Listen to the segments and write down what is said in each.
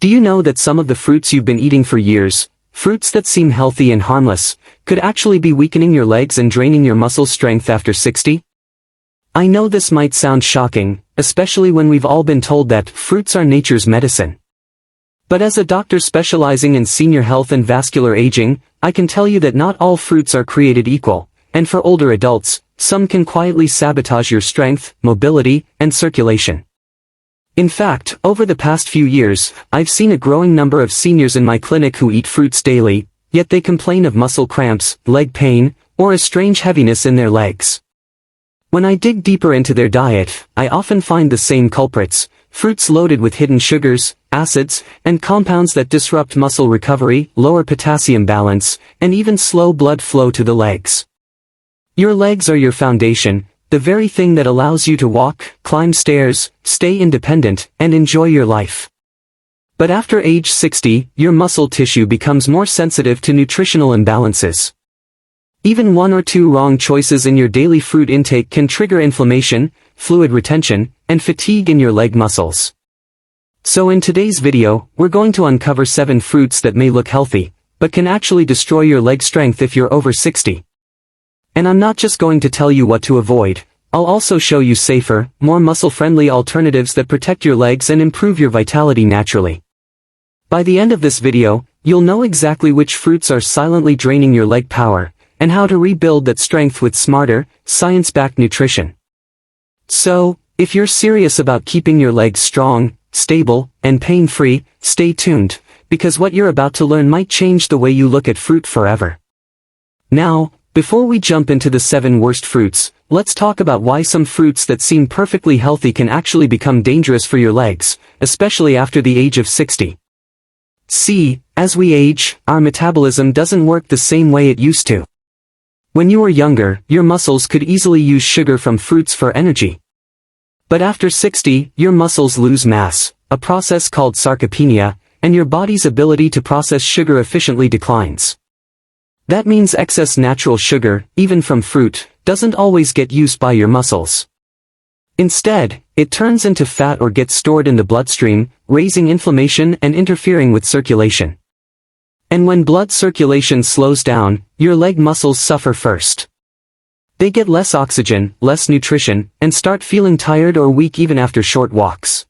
Do you know that some of the fruits you've been eating for years, fruits that seem healthy and harmless, could actually be weakening your legs and draining your muscle strength after 60? I know this might sound shocking, especially when we've all been told that fruits are nature's medicine. But as a doctor specializing in senior health and vascular aging, I can tell you that not all fruits are created equal, and for older adults, some can quietly sabotage your strength, mobility, and circulation. In fact, over the past few years, I've seen a growing number of seniors in my clinic who eat fruits daily, yet they complain of muscle cramps, leg pain, or a strange heaviness in their legs. When I dig deeper into their diet, I often find the same culprits: fruits loaded with hidden sugars, acids, and compounds that disrupt muscle recovery, lower potassium balance, and even slow blood flow to the legs. Your legs are your foundation, the very thing that allows you to walk, climb stairs, stay independent, and enjoy your life. But after age 60, your muscle tissue becomes more sensitive to nutritional imbalances. Even one or two wrong choices in your daily fruit intake can trigger inflammation, fluid retention, and fatigue in your leg muscles. So in today's video, we're going to uncover 7 fruits that may look healthy, but can actually destroy your leg strength if you're over 60. And I'm not just going to tell you what to avoid, I'll also show you safer, more muscle-friendly alternatives that protect your legs and improve your vitality naturally. By the end of this video, you'll know exactly which fruits are silently draining your leg power, and how to rebuild that strength with smarter, science-backed nutrition. So, if you're serious about keeping your legs strong, stable, and pain-free, stay tuned, because what you're about to learn might change the way you look at fruit forever. Now, before we jump into the 7 worst fruits, let's talk about why some fruits that seem perfectly healthy can actually become dangerous for your legs, especially after the age of 60. See, as we age, our metabolism doesn't work the same way it used to. When you were younger, your muscles could easily use sugar from fruits for energy. But after 60, your muscles lose mass, a process called sarcopenia, and your body's ability to process sugar efficiently declines. That means excess natural sugar, even from fruit, doesn't always get used by your muscles. Instead, it turns into fat or gets stored in the bloodstream, raising inflammation and interfering with circulation. And when blood circulation slows down, your leg muscles suffer first. They get less oxygen, less nutrition, and start feeling tired or weak even after short walks.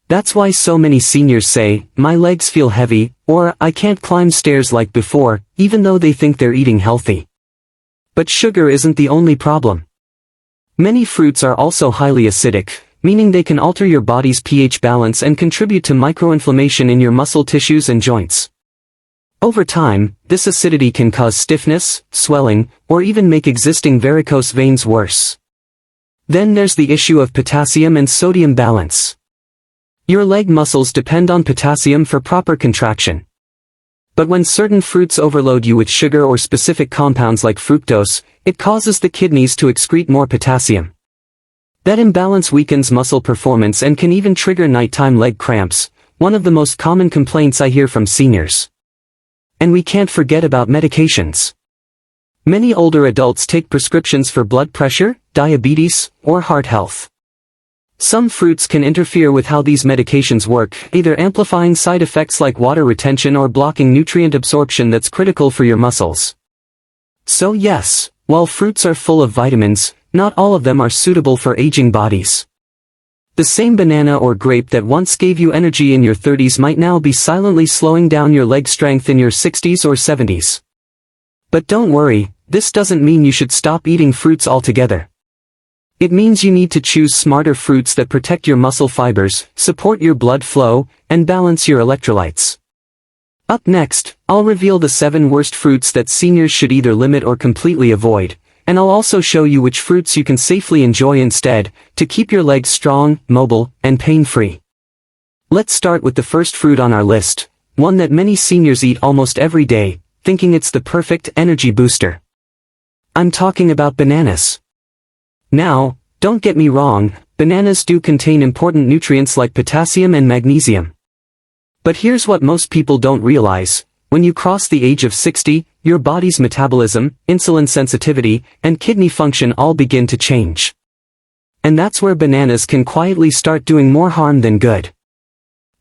That's why so many seniors say, "My legs feel heavy," or "I can't climb stairs like before," even though they think they're eating healthy. But sugar isn't the only problem. Many fruits are also highly acidic, meaning they can alter your body's pH balance and contribute to microinflammation in your muscle tissues and joints. Over time, this acidity can cause stiffness, swelling, or even make existing varicose veins worse. Then there's the issue of potassium and sodium balance. Your leg muscles depend on potassium for proper contraction. But when certain fruits overload you with sugar or specific compounds like fructose, it causes the kidneys to excrete more potassium. That imbalance weakens muscle performance and can even trigger nighttime leg cramps, one of the most common complaints I hear from seniors. And we can't forget about medications. Many older adults take prescriptions for blood pressure, diabetes, or heart health. Some fruits can interfere with how these medications work, either amplifying side effects like water retention or blocking nutrient absorption that's critical for your muscles. So yes, while fruits are full of vitamins, not all of them are suitable for aging bodies. The same banana or grape that once gave you energy in your 30s might now be silently slowing down your leg strength in your 60s or 70s. But don't worry, this doesn't mean you should stop eating fruits altogether. It means you need to choose smarter fruits that protect your muscle fibers, support your blood flow, and balance your electrolytes. Up next, I'll reveal the 7 worst fruits that seniors should either limit or completely avoid, and I'll also show you which fruits you can safely enjoy instead, to keep your legs strong, mobile, and pain-free. Let's start with the first fruit on our list, one that many seniors eat almost every day, thinking it's the perfect energy booster. I'm talking about bananas. Now, don't get me wrong, bananas do contain important nutrients like potassium and magnesium. But here's what most people don't realize: when you cross the age of 60, your body's metabolism, insulin sensitivity, and kidney function all begin to change. And that's where bananas can quietly start doing more harm than good.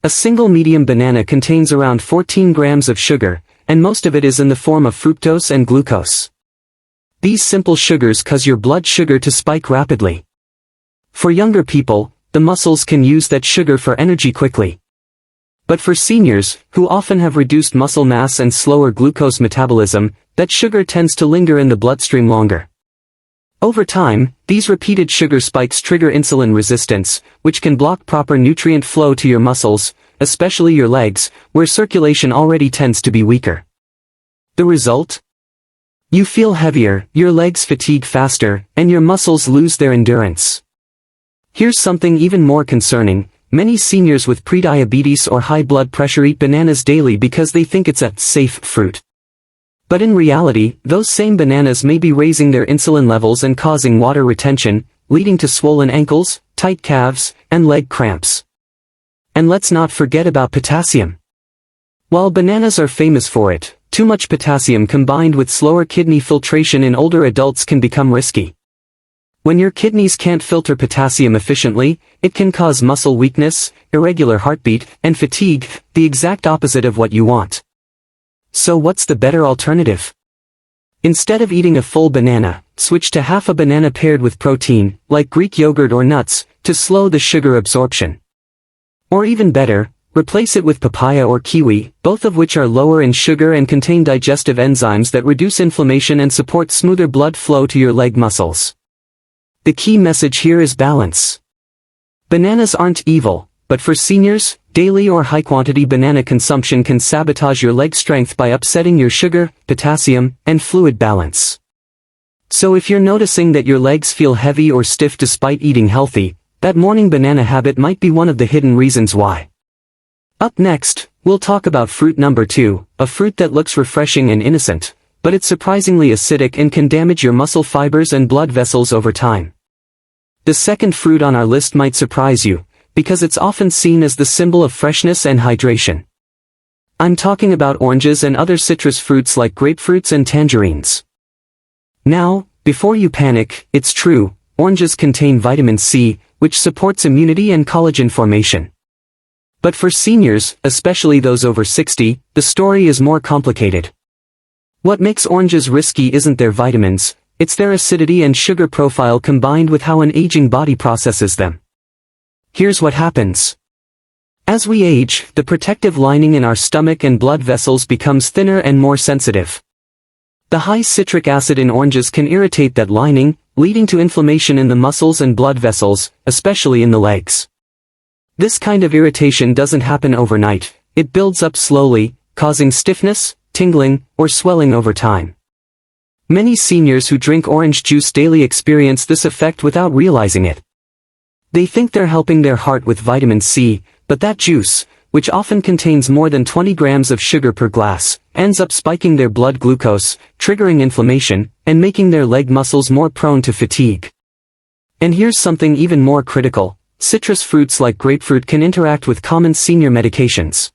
A single medium banana contains around 14 grams of sugar, and most of it is in the form of fructose and glucose. These simple sugars cause your blood sugar to spike rapidly. For younger people, the muscles can use that sugar for energy quickly. But for seniors, who often have reduced muscle mass and slower glucose metabolism, that sugar tends to linger in the bloodstream longer. Over time, these repeated sugar spikes trigger insulin resistance, which can block proper nutrient flow to your muscles, especially your legs, where circulation already tends to be weaker. The result? You feel heavier, your legs fatigue faster, and your muscles lose their endurance. Here's something even more concerning. Many seniors with prediabetes or high blood pressure eat bananas daily because they think it's a safe fruit. But in reality, those same bananas may be raising their insulin levels and causing water retention, leading to swollen ankles, tight calves, and leg cramps. And let's not forget about potassium. While bananas are famous for it, too much potassium combined with slower kidney filtration in older adults can become risky. When your kidneys can't filter potassium efficiently, it can cause muscle weakness, irregular heartbeat, and fatigue, the exact opposite of what you want. So what's the better alternative? Instead of eating a full banana, switch to half a banana paired with protein, like Greek yogurt or nuts, to slow the sugar absorption. Or even better, replace it with papaya or kiwi, both of which are lower in sugar and contain digestive enzymes that reduce inflammation and support smoother blood flow to your leg muscles. The key message here is balance. Bananas aren't evil, but for seniors, daily or high-quantity banana consumption can sabotage your leg strength by upsetting your sugar, potassium, and fluid balance. So if you're noticing that your legs feel heavy or stiff despite eating healthy, that morning banana habit might be one of the hidden reasons why. Up next, we'll talk about fruit number 2, a fruit that looks refreshing and innocent, but it's surprisingly acidic and can damage your muscle fibers and blood vessels over time. The second fruit on our list might surprise you, because it's often seen as the symbol of freshness and hydration. I'm talking about oranges and other citrus fruits like grapefruits and tangerines. Now, before you panic, it's true, oranges contain vitamin C, which supports immunity and collagen formation. But for seniors, especially those over 60, the story is more complicated. What makes oranges risky isn't their vitamins, it's their acidity and sugar profile combined with how an aging body processes them. Here's what happens. As we age, the protective lining in our stomach and blood vessels becomes thinner and more sensitive. The high citric acid in oranges can irritate that lining, leading to inflammation in the muscles and blood vessels, especially in the legs. This kind of irritation doesn't happen overnight, it builds up slowly, causing stiffness, tingling, or swelling over time. Many seniors who drink orange juice daily experience this effect without realizing it. They think they're helping their heart with vitamin C, but that juice, which often contains more than 20 grams of sugar per glass, ends up spiking their blood glucose, triggering inflammation, and making their leg muscles more prone to fatigue. And here's something even more critical, citrus fruits like grapefruit can interact with common senior medications.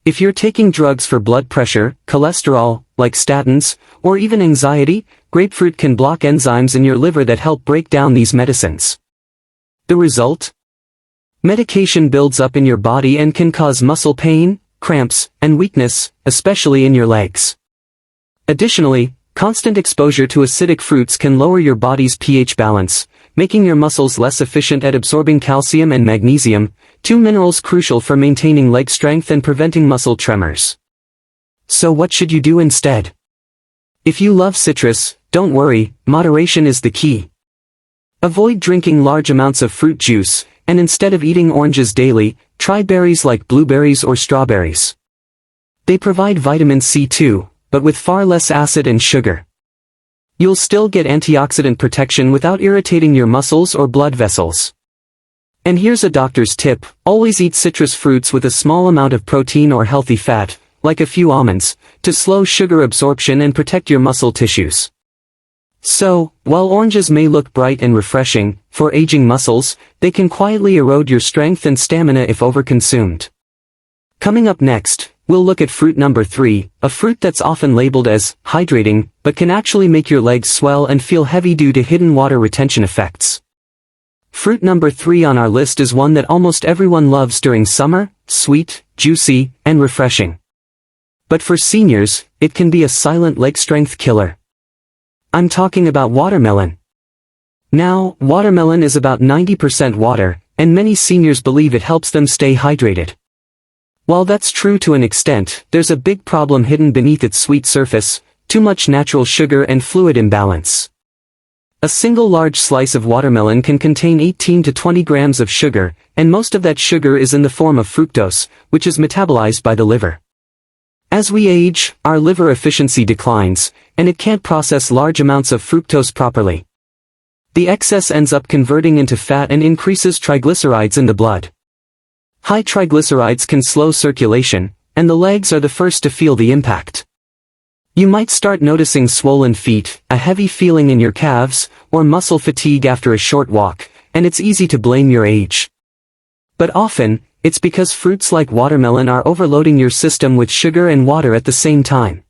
If you're taking drugs for blood pressure, cholesterol, like statins, or even anxiety, grapefruit can block enzymes in your liver that help break down these medicines. The result? Medication builds up in your body and can cause muscle pain, cramps, and weakness, especially in your legs. Additionally, constant exposure to acidic fruits can lower your body's pH balance, making your muscles less efficient at absorbing calcium and magnesium, two minerals crucial for maintaining leg strength and preventing muscle tremors. So what should you do instead? If you love citrus, don't worry, moderation is the key. Avoid drinking large amounts of fruit juice, and instead of eating oranges daily, try berries like blueberries or strawberries. They provide vitamin C too, but with far less acid and sugar. You'll still get antioxidant protection without irritating your muscles or blood vessels. And here's a doctor's tip, always eat citrus fruits with a small amount of protein or healthy fat, like a few almonds, to slow sugar absorption and protect your muscle tissues. So, while oranges may look bright and refreshing, for aging muscles, they can quietly erode your strength and stamina if overconsumed. Coming up next, we'll look at fruit number 3, a fruit that's often labeled as hydrating, but can actually make your legs swell and feel heavy due to hidden water retention effects. Fruit number 3 on our list is one that almost everyone loves during summer: sweet, juicy, and refreshing. But for seniors, it can be a silent leg strength killer. I'm talking about watermelon. Now, watermelon is about 90% water, and many seniors believe it helps them stay hydrated. While that's true to an extent, there's a big problem hidden beneath its sweet surface: too much natural sugar and fluid imbalance. A single large slice of watermelon can contain 18 to 20 grams of sugar, and most of that sugar is in the form of fructose, which is metabolized by the liver. As we age, our liver efficiency declines, and it can't process large amounts of fructose properly. The excess ends up converting into fat and increases triglycerides in the blood. High triglycerides can slow circulation, and the legs are the first to feel the impact. You might start noticing swollen feet, a heavy feeling in your calves, or muscle fatigue after a short walk, and it's easy to blame your age. But often, it's because fruits like watermelon are overloading your system with sugar and water at the same time.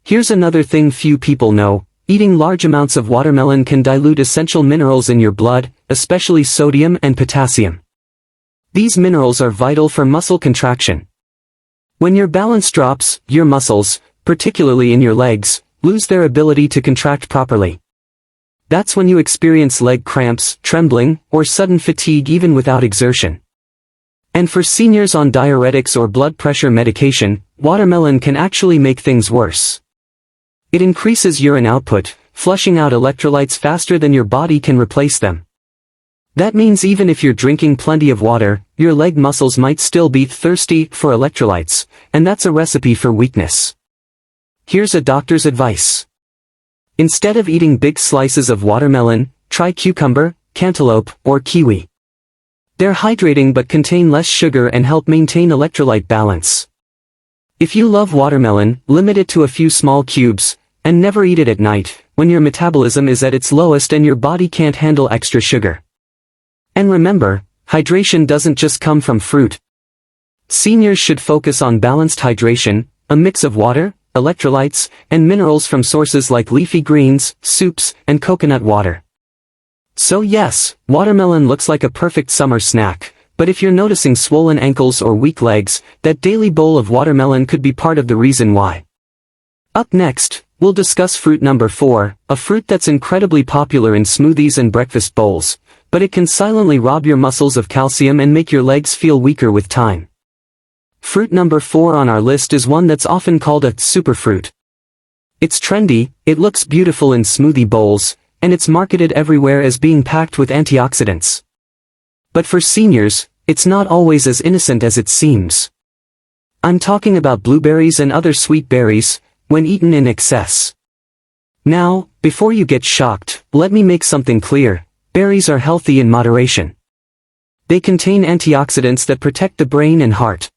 Here's another thing few people know: eating large amounts of watermelon can dilute essential minerals in your blood, especially sodium and potassium. These minerals are vital for muscle contraction. When your balance drops, your muscles, particularly in your legs, lose their ability to contract properly. That's when you experience leg cramps, trembling, or sudden fatigue even without exertion. And for seniors on diuretics or blood pressure medication, watermelon can actually make things worse. It increases urine output, flushing out electrolytes faster than your body can replace them. That means even if you're drinking plenty of water, your leg muscles might still be thirsty for electrolytes, and that's a recipe for weakness. Here's a doctor's advice. Instead of eating big slices of watermelon, try cucumber, cantaloupe, or kiwi. They're hydrating but contain less sugar and help maintain electrolyte balance. If you love watermelon, limit it to a few small cubes, and never eat it at night, when your metabolism is at its lowest and your body can't handle extra sugar. And remember, hydration doesn't just come from fruit. Seniors should focus on balanced hydration, a mix of water, electrolytes, and minerals from sources like leafy greens, soups, and coconut water. So yes, watermelon looks like a perfect summer snack, but if you're noticing swollen ankles or weak legs, that daily bowl of watermelon could be part of the reason why. Up next, we'll discuss fruit number 4, a fruit that's incredibly popular in smoothies and breakfast bowls, but it can silently rob your muscles of calcium and make your legs feel weaker with time. Fruit number 4 on our list is one that's often called a superfruit. It's trendy, it looks beautiful in smoothie bowls, and it's marketed everywhere as being packed with antioxidants. But for seniors, it's not always as innocent as it seems. I'm talking about blueberries and other sweet berries, when eaten in excess. Now, before you get shocked, let me make something clear: berries are healthy in moderation. They contain antioxidants that protect the brain and heart.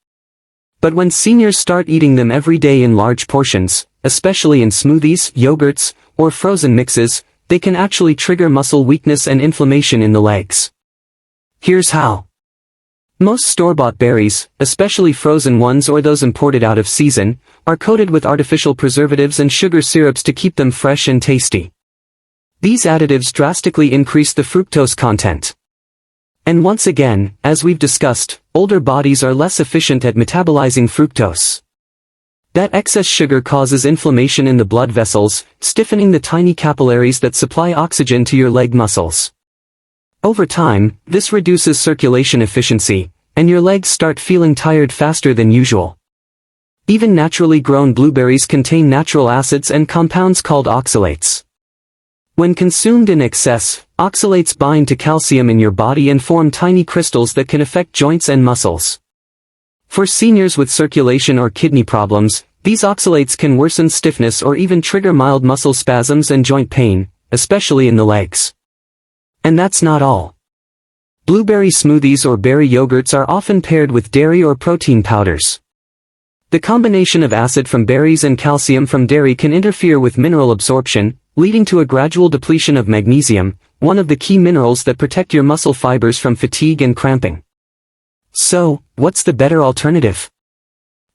But when seniors start eating them every day in large portions, especially in smoothies, yogurts, or frozen mixes, they can actually trigger muscle weakness and inflammation in the legs. Here's how. Most store-bought berries, especially frozen ones or those imported out of season, are coated with artificial preservatives and sugar syrups to keep them fresh and tasty. These additives drastically increase the fructose content. And once again, as we've discussed, older bodies are less efficient at metabolizing fructose. That excess sugar causes inflammation in the blood vessels, stiffening the tiny capillaries that supply oxygen to your leg muscles. Over time, this reduces circulation efficiency, and your legs start feeling tired faster than usual. Even naturally grown blueberries contain natural acids and compounds called oxalates. When consumed in excess, oxalates bind to calcium in your body and form tiny crystals that can affect joints and muscles. For seniors with circulation or kidney problems, these oxalates can worsen stiffness or even trigger mild muscle spasms and joint pain, especially in the legs. And that's not all. Blueberry smoothies or berry yogurts are often paired with dairy or protein powders. The combination of acid from berries and calcium from dairy can interfere with mineral absorption, leading to a gradual depletion of magnesium, one of the key minerals that protect your muscle fibers from fatigue and cramping. So, what's the better alternative?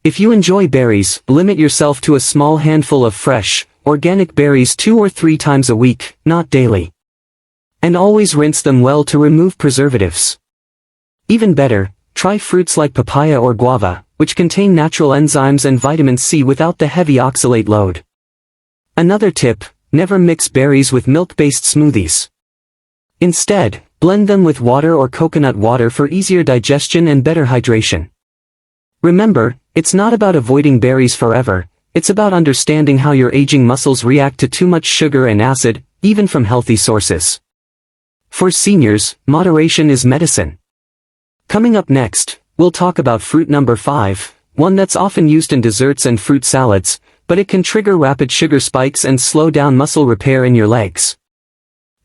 If you enjoy berries, limit yourself to a small handful of fresh, organic berries 2 or 3 times a week, not daily. And always rinse them well to remove preservatives. Even better, try fruits like papaya or guava, which contain natural enzymes and vitamin C without the heavy oxalate load. Another tip, never mix berries with milk-based smoothies. Instead, blend them with water or coconut water for easier digestion and better hydration. Remember, it's not about avoiding berries forever, it's about understanding how your aging muscles react to too much sugar and acid, even from healthy sources. For seniors, moderation is medicine. Coming up next, we'll talk about fruit number 5, one that's often used in desserts and fruit salads, but it can trigger rapid sugar spikes and slow down muscle repair in your legs.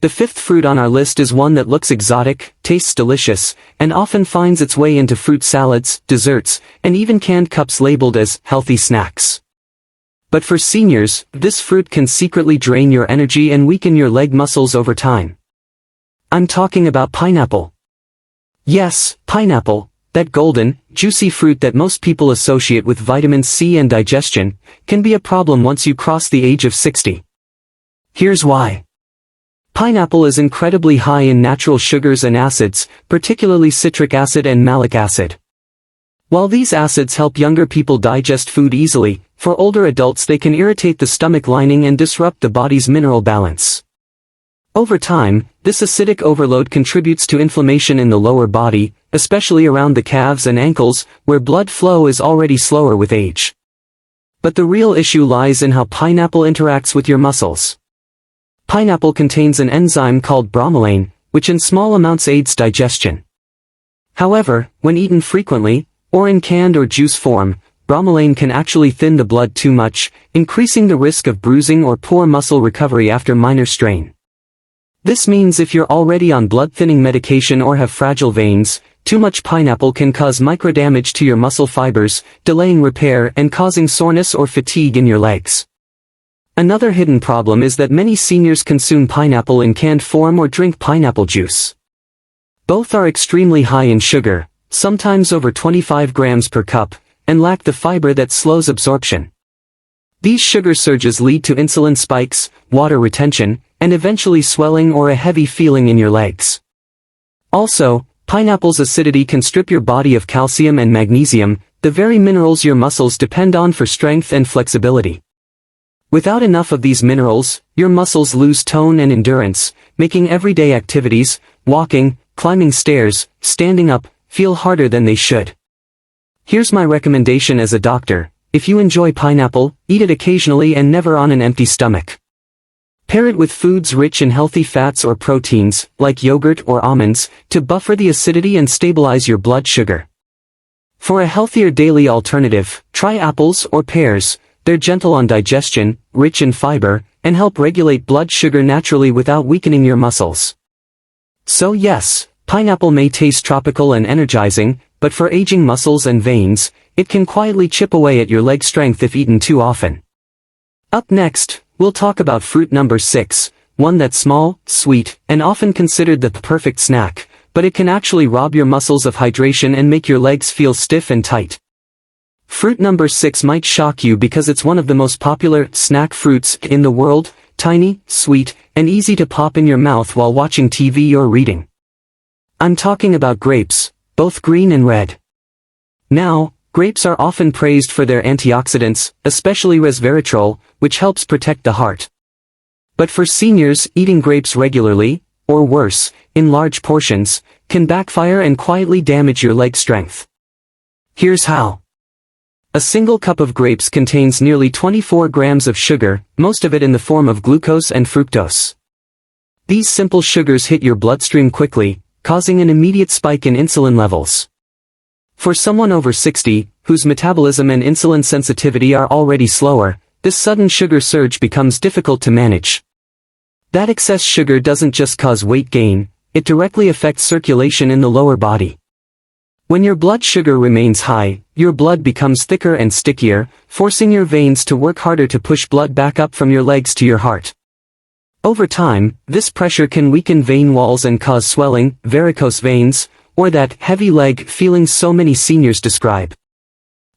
The 5th fruit on our list is one that looks exotic, tastes delicious, and often finds its way into fruit salads, desserts, and even canned cups labeled as healthy snacks. But for seniors, this fruit can secretly drain your energy and weaken your leg muscles over time. I'm talking about pineapple. Yes, pineapple, that golden, juicy fruit that most people associate with vitamin C and digestion, can be a problem once you cross the age of 60. Here's why. Pineapple is incredibly high in natural sugars and acids, particularly citric acid and malic acid. While these acids help younger people digest food easily, for older adults they can irritate the stomach lining and disrupt the body's mineral balance. Over time, this acidic overload contributes to inflammation in the lower body, especially around the calves and ankles, where blood flow is already slower with age. But the real issue lies in how pineapple interacts with your muscles. Pineapple contains an enzyme called bromelain, which in small amounts aids digestion. However, when eaten frequently, or in canned or juice form, bromelain can actually thin the blood too much, increasing the risk of bruising or poor muscle recovery after minor strain. This means if you're already on blood-thinning medication or have fragile veins, too much pineapple can cause microdamage to your muscle fibers, delaying repair and causing soreness or fatigue in your legs. Another hidden problem is that many seniors consume pineapple in canned form or drink pineapple juice. Both are extremely high in sugar, sometimes over 25 grams per cup, and lack the fiber that slows absorption. These sugar surges lead to insulin spikes, water retention, and eventually swelling or a heavy feeling in your legs. Also, pineapple's acidity can strip your body of calcium and magnesium, the very minerals your muscles depend on for strength and flexibility. Without enough of these minerals, your muscles lose tone and endurance, making everyday activities, walking, climbing stairs, standing up, feel harder than they should. Here's my recommendation as a doctor: if you enjoy pineapple, eat it occasionally and never on an empty stomach. Pair it with foods rich in healthy fats or proteins, like yogurt or almonds, to buffer the acidity and stabilize your blood sugar. For a healthier daily alternative, try apples or pears. They're gentle on digestion, rich in fiber, and help regulate blood sugar naturally without weakening your muscles. So yes, pineapple may taste tropical and energizing, but for aging muscles and veins, it can quietly chip away at your leg strength if eaten too often. Up next, we'll talk about fruit number 6, one that's small, sweet, and often considered the perfect snack, but it can actually rob your muscles of hydration and make your legs feel stiff and tight. Fruit number 6 might shock you because it's one of the most popular snack fruits in the world, tiny, sweet, and easy to pop in your mouth while watching TV or reading. I'm talking about grapes, both green and red. Now, grapes are often praised for their antioxidants, especially resveratrol, which helps protect the heart. But for seniors, eating grapes regularly, or worse, in large portions, can backfire and quietly damage your leg strength. Here's how. A single cup of grapes contains nearly 24 grams of sugar, most of it in the form of glucose and fructose. These simple sugars hit your bloodstream quickly, causing an immediate spike in insulin levels. For someone over 60, whose metabolism and insulin sensitivity are already slower, this sudden sugar surge becomes difficult to manage. That excess sugar doesn't just cause weight gain, it directly affects circulation in the lower body. When your blood sugar remains high, your blood becomes thicker and stickier, forcing your veins to work harder to push blood back up from your legs to your heart. Over time, this pressure can weaken vein walls and cause swelling, varicose veins, or that heavy leg feeling so many seniors describe.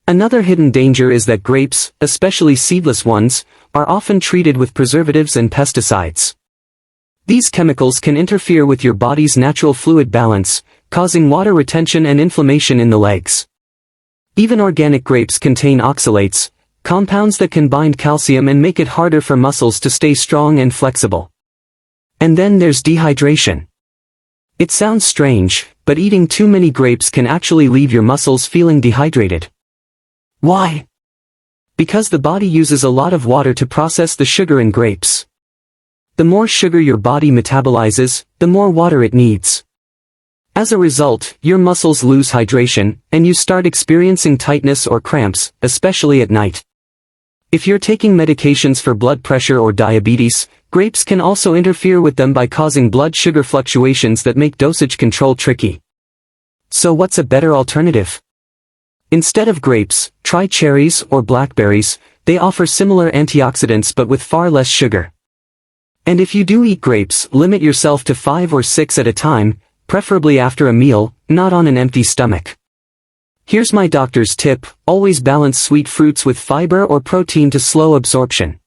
Another hidden danger is that grapes, especially seedless ones, are often treated with preservatives and pesticides. These chemicals can interfere with your body's natural fluid balance, causing water retention and inflammation in the legs. Even organic grapes contain oxalates, compounds that can bind calcium and make it harder for muscles to stay strong and flexible. And then there's dehydration. It sounds strange, but eating too many grapes can actually leave your muscles feeling dehydrated. Why? Because the body uses a lot of water to process the sugar in grapes. The more sugar your body metabolizes, the more water it needs. As a result, your muscles lose hydration, and you start experiencing tightness or cramps, especially at night. If you're taking medications for blood pressure or diabetes, grapes can also interfere with them by causing blood sugar fluctuations that make dosage control tricky. So what's a better alternative? Instead of grapes, try cherries or blackberries. They offer similar antioxidants but with far less sugar. And if you do eat grapes, limit yourself to 5 or 6 at a time, preferably after a meal, not on an empty stomach. Here's my doctor's tip: always balance sweet fruits with fiber or protein to slow absorption.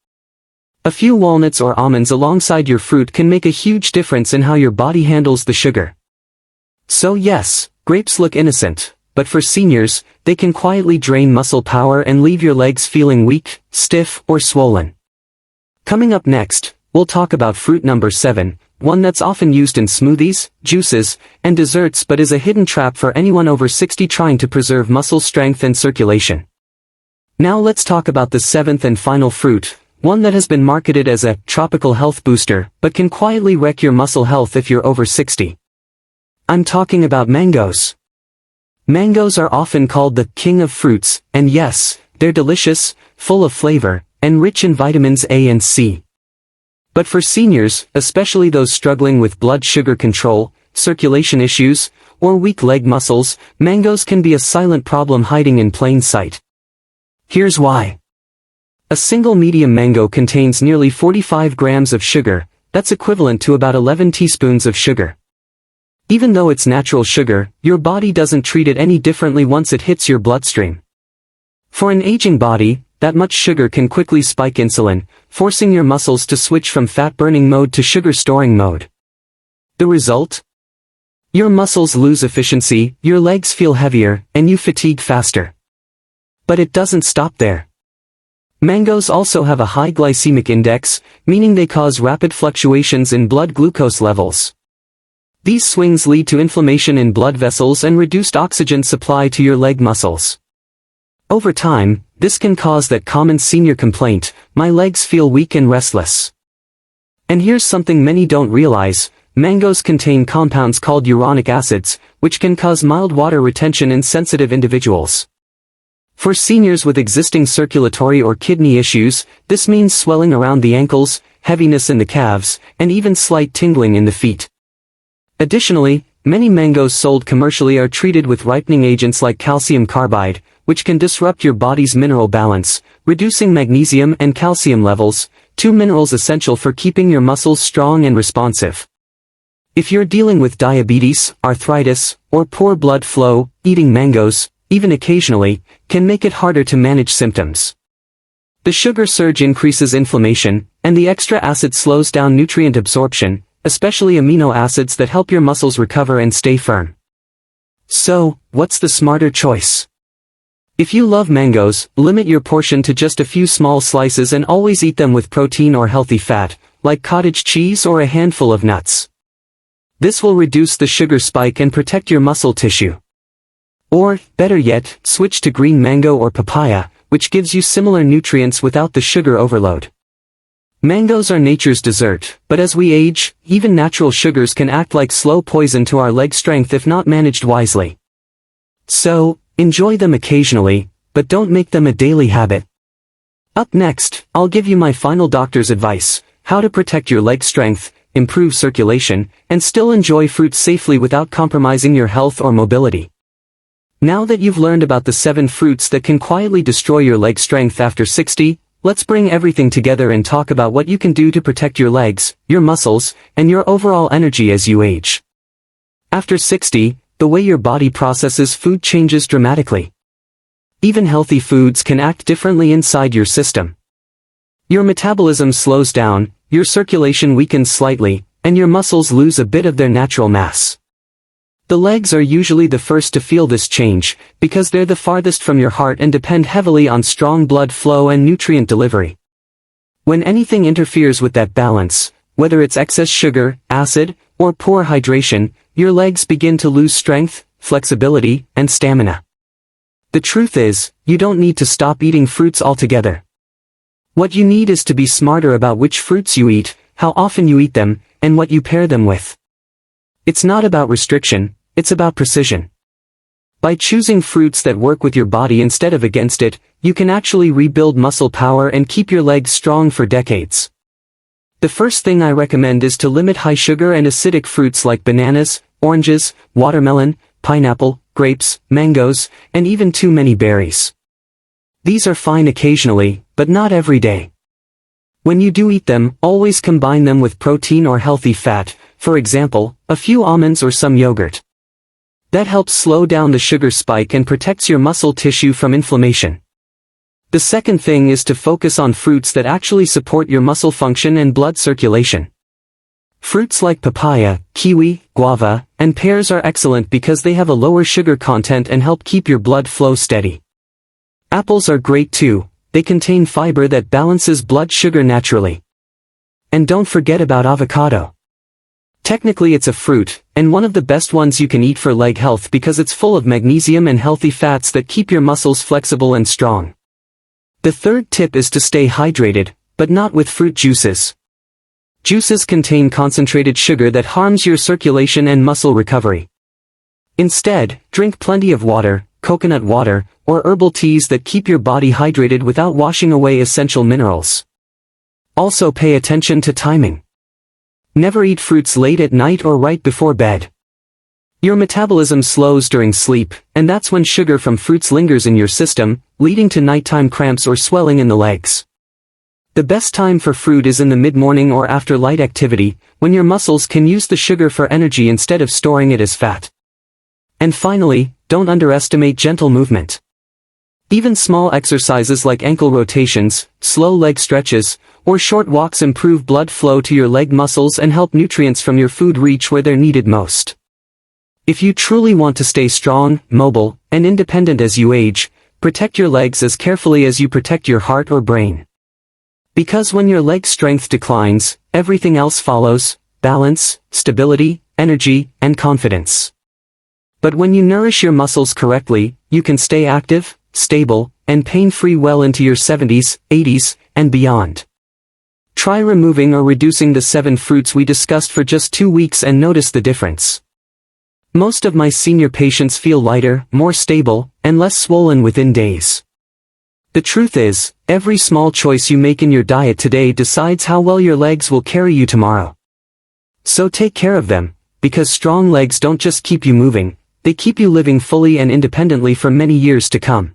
A few walnuts or almonds alongside your fruit can make a huge difference in how your body handles the sugar. So yes, grapes look innocent, but for seniors, they can quietly drain muscle power and leave your legs feeling weak, stiff, or swollen. Coming up next, we'll talk about fruit number 7, one that's often used in smoothies, juices, and desserts but is a hidden trap for anyone over 60 trying to preserve muscle strength and circulation. Now let's talk about the 7th and final fruit, one that has been marketed as a tropical health booster but can quietly wreck your muscle health if you're over 60. I'm talking about mangoes. Mangoes are often called the king of fruits, and yes, they're delicious, full of flavor, and rich in vitamins A and C. But for seniors, especially those struggling with blood sugar control, circulation issues, or weak leg muscles, mangoes can be a silent problem hiding in plain sight. Here's why. A single medium mango contains nearly 45 grams of sugar. That's equivalent to about 11 teaspoons of sugar. Even though it's natural sugar, your body doesn't treat it any differently once it hits your bloodstream. For an aging body, that much sugar can quickly spike insulin, forcing your muscles to switch from fat-burning mode to sugar-storing mode. The result? Your muscles lose efficiency, your legs feel heavier, and you fatigue faster. But it doesn't stop there. Mangoes also have a high glycemic index, meaning they cause rapid fluctuations in blood glucose levels. These swings lead to inflammation in blood vessels and reduced oxygen supply to your leg muscles. Over time, this can cause that common senior complaint: my legs feel weak and restless. And here's something many don't realize: mangoes contain compounds called uronic acids, which can cause mild water retention in sensitive individuals. For seniors with existing circulatory or kidney issues, this means swelling around the ankles, heaviness in the calves, and even slight tingling in the feet. Additionally, many mangoes sold commercially are treated with ripening agents like calcium carbide, which can disrupt your body's mineral balance, reducing magnesium and calcium levels, two minerals essential for keeping your muscles strong and responsive. If you're dealing with diabetes, arthritis, or poor blood flow, eating mangoes, even occasionally, can make it harder to manage symptoms. The sugar surge increases inflammation, and the extra acid slows down nutrient absorption, especially amino acids that help your muscles recover and stay firm. So, what's the smarter choice? If you love mangoes, limit your portion to just a few small slices and always eat them with protein or healthy fat, like cottage cheese or a handful of nuts. This will reduce the sugar spike and protect your muscle tissue. Or, better yet, switch to green mango or papaya, which gives you similar nutrients without the sugar overload. Mangoes are nature's dessert, but as we age, even natural sugars can act like slow poison to our leg strength if not managed wisely. So, enjoy them occasionally, but don't make them a daily habit. Up next, I'll give you my final doctor's advice: how to protect your leg strength, improve circulation, and still enjoy fruit safely without compromising your health or mobility. Now that you've learned about the 7 fruits that can quietly destroy your leg strength after 60, let's bring everything together and talk about what you can do to protect your legs, your muscles, and your overall energy as you age. After 60, the way your body processes food changes dramatically. Even healthy foods can act differently inside your system. Your metabolism slows down, your circulation weakens slightly, and your muscles lose a bit of their natural mass. The legs are usually the first to feel this change, because they're the farthest from your heart and depend heavily on strong blood flow and nutrient delivery. When anything interferes with that balance, whether it's excess sugar, acid, or poor hydration, your legs begin to lose strength, flexibility, and stamina. The truth is, you don't need to stop eating fruits altogether. What you need is to be smarter about which fruits you eat, how often you eat them, and what you pair them with. It's not about restriction, it's about precision. By choosing fruits that work with your body instead of against it, you can actually rebuild muscle power and keep your legs strong for decades. The first thing I recommend is to limit high sugar and acidic fruits like bananas, oranges, watermelon, pineapple, grapes, mangoes, and even too many berries. These are fine occasionally, but not every day. When you do eat them, always combine them with protein or healthy fat, for example, a few almonds or some yogurt. That helps slow down the sugar spike and protects your muscle tissue from inflammation. The second thing is to focus on fruits that actually support your muscle function and blood circulation. Fruits like papaya, kiwi, guava, and pears are excellent because they have a lower sugar content and help keep your blood flow steady. Apples are great too, they contain fiber that balances blood sugar naturally. And don't forget about avocado. Technically it's a fruit, and one of the best ones you can eat for leg health because it's full of magnesium and healthy fats that keep your muscles flexible and strong. The third tip is to stay hydrated, but not with fruit juices. Juices contain concentrated sugar that harms your circulation and muscle recovery. Instead, drink plenty of water, coconut water, or herbal teas that keep your body hydrated without washing away essential minerals. Also pay attention to timing. Never eat fruits late at night or right before bed. Your metabolism slows during sleep, and that's when sugar from fruits lingers in your system, leading to nighttime cramps or swelling in the legs. The best time for fruit is in the mid-morning or after light activity, when your muscles can use the sugar for energy instead of storing it as fat. And finally, don't underestimate gentle movement. Even small exercises like ankle rotations, slow leg stretches, or short walks improve blood flow to your leg muscles and help nutrients from your food reach where they're needed most. If you truly want to stay strong, mobile, and independent as you age, protect your legs as carefully as you protect your heart or brain. Because when your leg strength declines, everything else follows: balance, stability, energy, and confidence. But when you nourish your muscles correctly, you can stay active, stable, and pain-free well into your 70s, 80s, and beyond. Try removing or reducing the 7 fruits we discussed for just 2 weeks and notice the difference. Most of my senior patients feel lighter, more stable, and less swollen within days. The truth is, every small choice you make in your diet today decides how well your legs will carry you tomorrow. So take care of them, because strong legs don't just keep you moving, they keep you living fully and independently for many years to come.